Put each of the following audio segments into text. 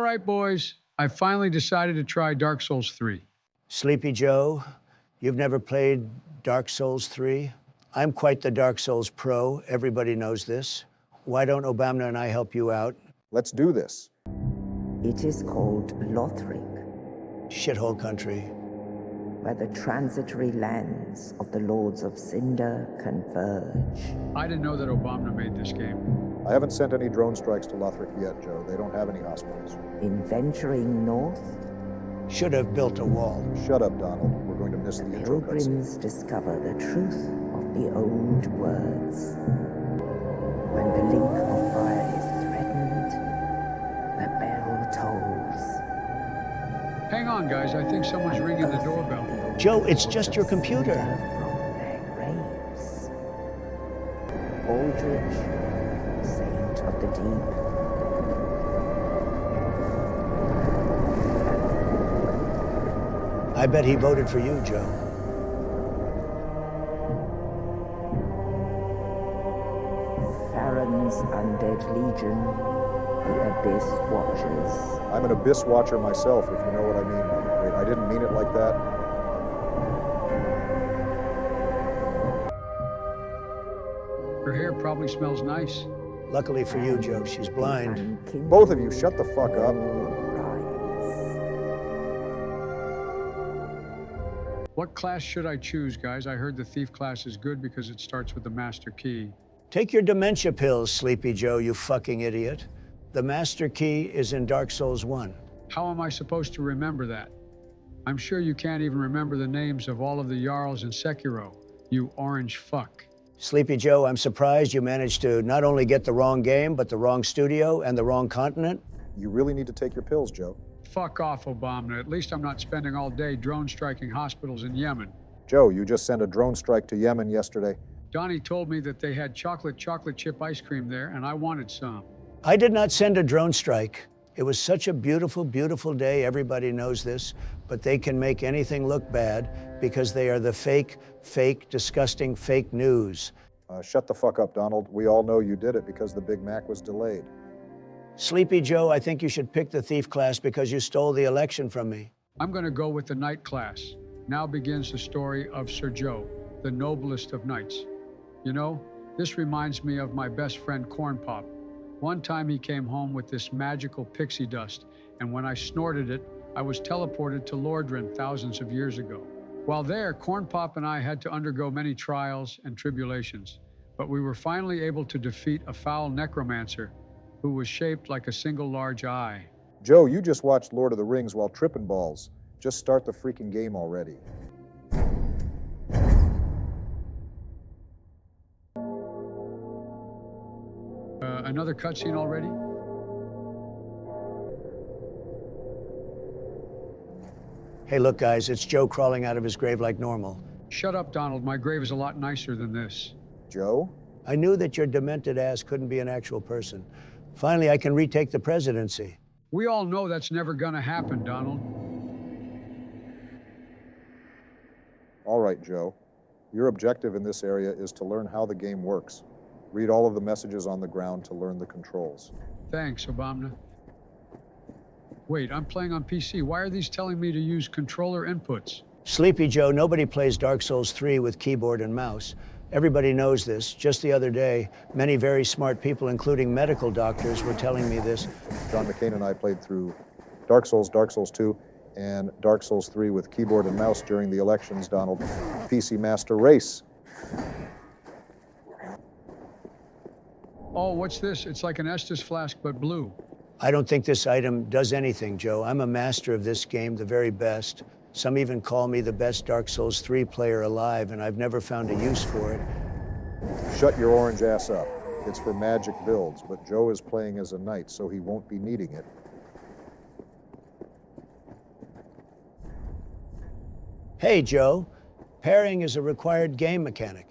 right, boys. I finally decided to try Dark Souls 3. Sleepy Joe, you've never played Dark Souls 3? I'm quite the Dark Souls pro. Everybody knows this. Why don't Obama and I help you out? Let's do this. It is called Lothric, Shithole country. where the transitory lands of the Lords of Cinder converge. I didn't know that Obama made this game. I haven't sent any drone strikes to Lothric yet, Joe. They don't have any hospitals. In venturing north, Should have built a wall. Shut up, Donald. We're going to miss the intro cutscene. pilgrims discover the truth of the old words. When the link of fire is threatened, the bell tolls. Hang on, guys. I think someone's ringing the doorbell. Joe, it's just your computer. From their graves. Aldrich, saint of the deep. I bet he voted for you, Joe. Farron's undead legion, the Abyss Watchers. I'm an Abyss Watcher myself, if you know what I mean. Wait, I didn't mean it like that. Her hair probably smells nice. Luckily for you, Joe, she's blind. Unkindled Both of you, shut the fuck up. rise. What class should I choose, guys? I heard the thief class is good because it starts with the master key. Take your dementia pills, Sleepy Joe, you fucking idiot. The master key is in Dark Souls 1. How am I supposed to remember that? I'm sure you can't even remember the names of all of the Jarls in Sekiro, you orange fuck. Sleepy Joe, I'm surprised you managed to not only get the wrong game, but the wrong studio and the wrong continent. You really need to take your pills, Joe. Fuck off, Obama. At least I'm not spending all day drone striking hospitals in Yemen. Joe, you just sent a drone strike to Yemen yesterday. Donnie told me that they had chocolate chip ice cream there, and I wanted some. I did not send a drone strike. It was such a beautiful, beautiful day. Everybody knows this, but they can make anything look bad because they are the fake, disgusting fake news. Shut the fuck up, Donald. We all know you did it because the Big Mac was delayed. Sleepy Joe, I think you should pick the thief class because you stole the election from me. I'm gonna go with the knight class. Now begins the story of Sir Joe, the noblest of knights. You know, this reminds me of my best friend Corn Pop. One time he came home with this magical pixie dust, and when I snorted it, I was teleported to Lordran thousands of years ago. While there, Corn Pop and I had to undergo many trials and tribulations, but we were finally able to defeat a foul necromancer who was shaped like a single large eye. Joe, you just watched Lord of the Rings while tripping balls. Just start the freaking game already. Another cutscene already? Hey, look, guys, it's Joe crawling out of his grave like normal. Shut up, Donald. My grave is a lot nicer than this. Joe? I knew that your demented ass couldn't be an actual person. Finally, I can retake the presidency. We all know that's never gonna happen, Donald. All right, Joe. Your objective in this area is to learn how the game works. Read all of the messages on the ground to learn the controls. Thanks, Obama. Wait, I'm playing on PC. Why are these telling me to use controller inputs? Sleepy Joe, nobody plays Dark Souls 3 with keyboard and mouse. Everybody knows this. Just the other day, many very smart people, including medical doctors, were telling me this. John McCain and I played through Dark Souls 2, and Dark Souls 3 with keyboard and mouse during the elections, Donald. PC Master Race. Oh, what's this? It's like an Estus flask, but blue. I don't think this item does anything, Joe. I'm a master of this game, the very best. Some even call me the best Dark Souls 3 player alive, and I've never found a use for it. Shut your orange ass up. It's for magic builds, but Joe is playing as a knight, so he won't be needing it. Hey, Joe, parrying is a required game mechanic.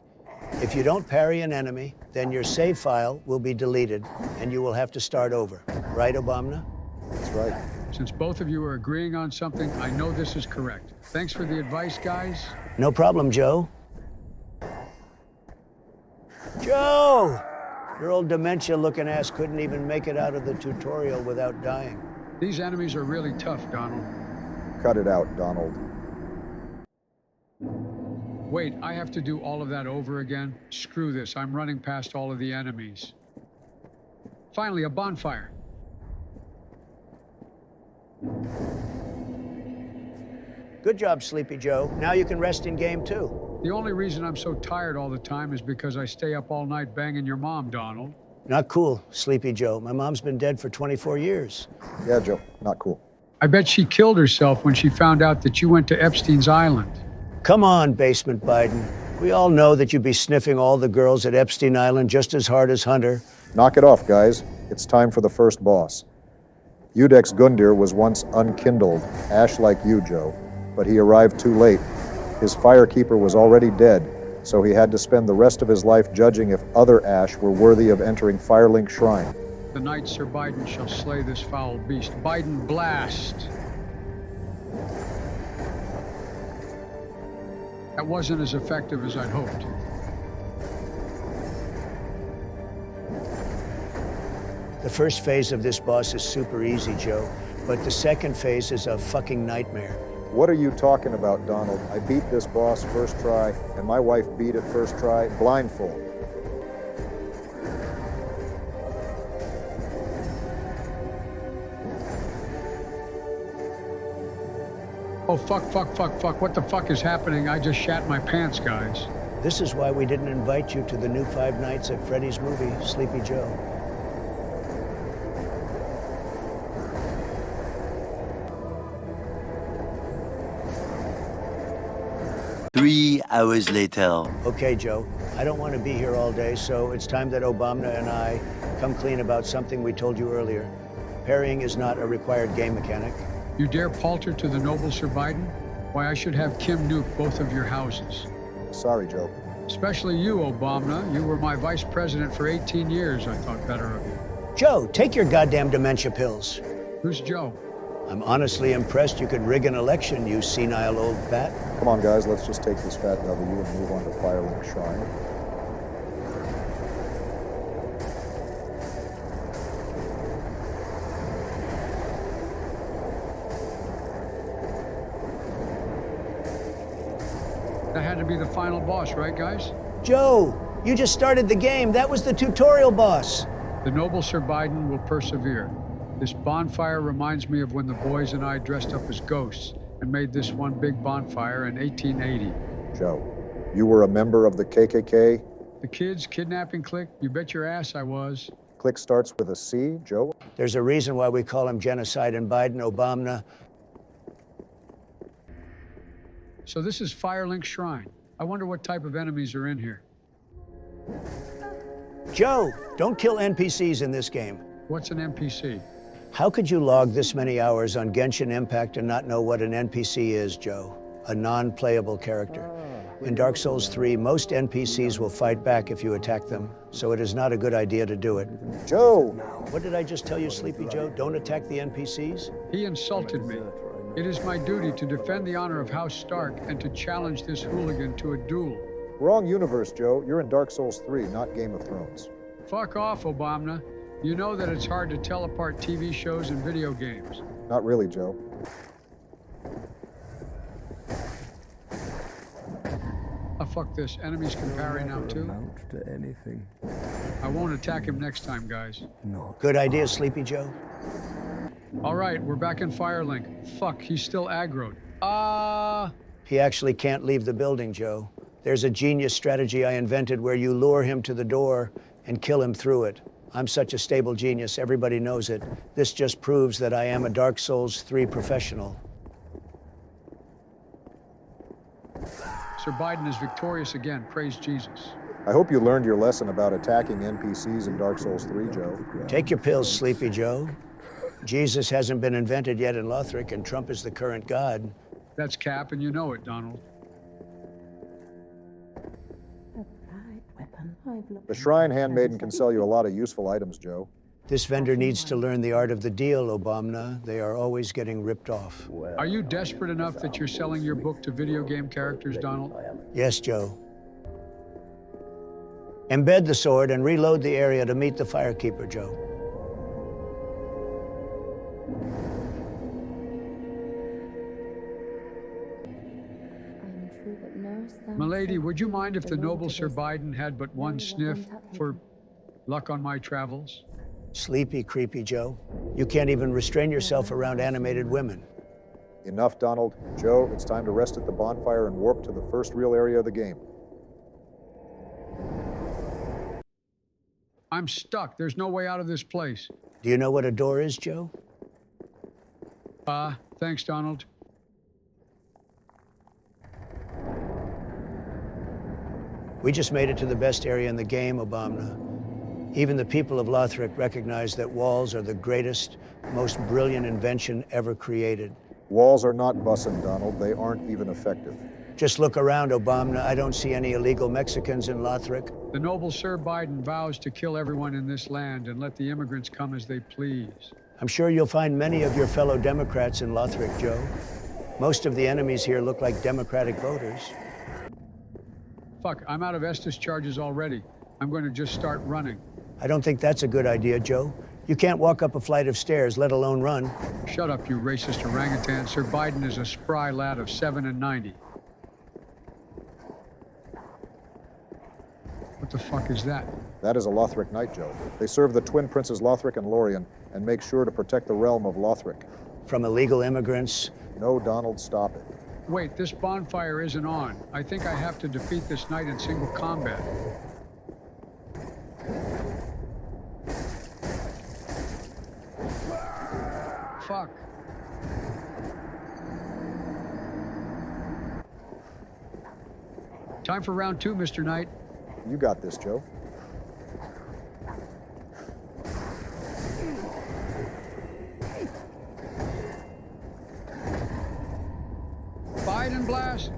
If you don't parry an enemy, then your save file will be deleted, and you will have to start over. Right, Obama? That's right. Since both of you are agreeing on something, I know this is correct. Thanks for the advice, guys. No problem, Joe. Joe! Your old dementia-looking ass couldn't even make it out of the tutorial without dying. These enemies are really tough, Donald. Cut it out, Donald. Wait, I have to do all of that over again? Screw this, I'm running past all of the enemies. Finally, a bonfire. Good job, Sleepy Joe. Now you can rest in game 2. The only reason I'm so tired all the time is because I stay up all night banging your mom, Donald. Not cool, Sleepy Joe. My mom's been dead for 24 years. Yeah, Joe, not cool. I bet she killed herself when she found out that you went to Epstein's Island. Come on, Basement Biden. We all know that you'd be sniffing all the girls at Epstein Island just as hard as Hunter. Knock it off, guys. It's time for the first boss. Udex Gundir was once unkindled, ash like you, Joe, but he arrived too late. His firekeeper was already dead, so he had to spend the rest of his life judging if other ash were worthy of entering Firelink Shrine. The night Sir Biden shall slay this foul beast. Biden blast! That wasn't as effective as I'd hoped. The first phase of this boss is super easy, Joe, but the second phase is a fucking nightmare. What are you talking about, Donald? I beat this boss first try, and my wife beat it first try, blindfold. Oh, fuck. What the fuck is happening? I just shat my pants, guys. This is why we didn't invite you to the new Five Nights at Freddy's movie, Sleepy Joe. Three hours later. Okay, Joe, I don't want to be here all day, so it's time that Obama and I come clean about something we told you earlier. Parrying is not a required game mechanic. You dare palter to the noble Sir Biden? Why, I should have Kim nuke both of your houses. Sorry, Joe. Especially you, Obama. You were my vice president for 18 years. I thought better of you. Joe, take your goddamn dementia pills. Who's Joe? I'm honestly impressed you could rig an election, you senile old bat. Come on, guys, let's just take this fat W and move on to Firelink Shrine. That had to be the final boss, right, guys? Joe, you just started the game. That was the tutorial boss. The noble Sir Biden will persevere. This bonfire reminds me of when the boys and I dressed up as ghosts and made this one big bonfire in 1880. Joe, you were a member of the KKK? The kids kidnapping clique? You bet your ass I was. Click starts with a C, Joe? There's a reason why we call him genocide and Biden, Obama. So this is Firelink Shrine. I wonder what type of enemies are in here. Joe, don't kill NPCs in this game. What's an NPC? How could you log this many hours on Genshin Impact and not know what an NPC is, Joe? A non-playable character. In Dark Souls 3, most NPCs will fight back if you attack them, so it is not a good idea to do it. Joe! What did I just tell you, Sleepy Joe? Don't attack the NPCs? He insulted me. It is my duty to defend the honor of House Stark and to challenge this hooligan to a duel. Wrong universe, Joe. You're in Dark Souls 3, not Game of Thrones. Fuck off, Obama. You know that it's hard to tell apart TV shows and video games. Not really, Joe. Oh, fuck this. Enemies can parry now, too? Amount to anything. I won't attack him next time, guys. Not. Good idea, Sleepy Joe. All right, we're back in Firelink. Fuck, he's still aggroed. He actually can't leave the building, Joe. There's a genius strategy I invented where you lure him to the door and kill him through it. I'm such a stable genius, everybody knows it. This just proves that I am a Dark Souls 3 professional. Sir Biden is victorious again. Praise Jesus. I hope you learned your lesson about attacking NPCs in Dark Souls 3, Joe. Take your pills, Sleepy Joe. Jesus hasn't been invented yet in Lothric, and Trump is the current god. That's cap, and you know it, Donald. The Shrine Handmaiden can sell you a lot of useful items, Joe. This vendor needs to learn the art of the deal, Obama. They are always getting ripped off. Are you desperate enough that you're selling your book to video game characters, Donald? Yes, Joe. Embed the sword and reload the area to meet the firekeeper, Joe. I'm true, but nurse, thou Milady, said would you he mind if the belonged noble to Sir this Biden had but one very sniff Wahuntat for Haven. luck on my travels? Sleepy, creepy Joe. You can't even restrain yourself around animated women. Enough, Donald. Joe, it's time to rest at the bonfire and warp to the first real area of the game. I'm stuck. There's no way out of this place. Do you know what a door is, Joe? Thanks, Donald. We just made it to the best area in the game, Obama. Even the people of Lothric recognize that walls are the greatest, most brilliant invention ever created. Walls are not bussin', Donald. They aren't even effective. Just look around, Obama. I don't see any illegal Mexicans in Lothric. The noble Sir Biden vows to kill everyone in this land and let the immigrants come as they please. I'm sure you'll find many of your fellow Democrats in Lothric, Joe. Most of the enemies here look like Democratic voters. Fuck, I'm out of Estes charges already. I'm going to just start running. I don't think that's a good idea, Joe. You can't walk up a flight of stairs, let alone run. Shut up, you racist orangutan. Sir Biden is a spry lad of 7 and 90. What the fuck is that? That is a Lothric Knight, Joe. They serve the twin princes Lothric and Lorien and make sure to protect the realm of Lothric. From illegal immigrants. No, Donald, stop it. Wait, this bonfire isn't on. I think I have to defeat this knight in single combat. Fuck. Time for round 2, Mr. Knight. You got this, Joe. Biden blast.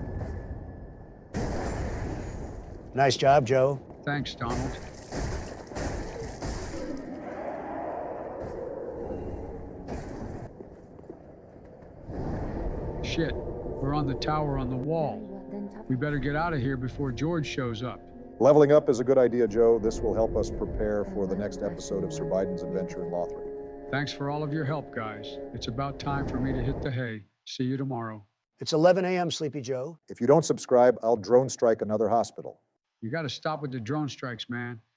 Nice job, Joe. Thanks, Donald. Shit, we're on the tower on the wall. We better get out of here before George shows up. Leveling up is a good idea, Joe. This will help us prepare for the next episode of Sir Biden's adventure in Lothric. Thanks for all of your help, guys. It's about time for me to hit the hay. See you tomorrow. It's 11 a.m., Sleepy Joe. If you don't subscribe, I'll drone strike another hospital. You got to stop with the drone strikes, man.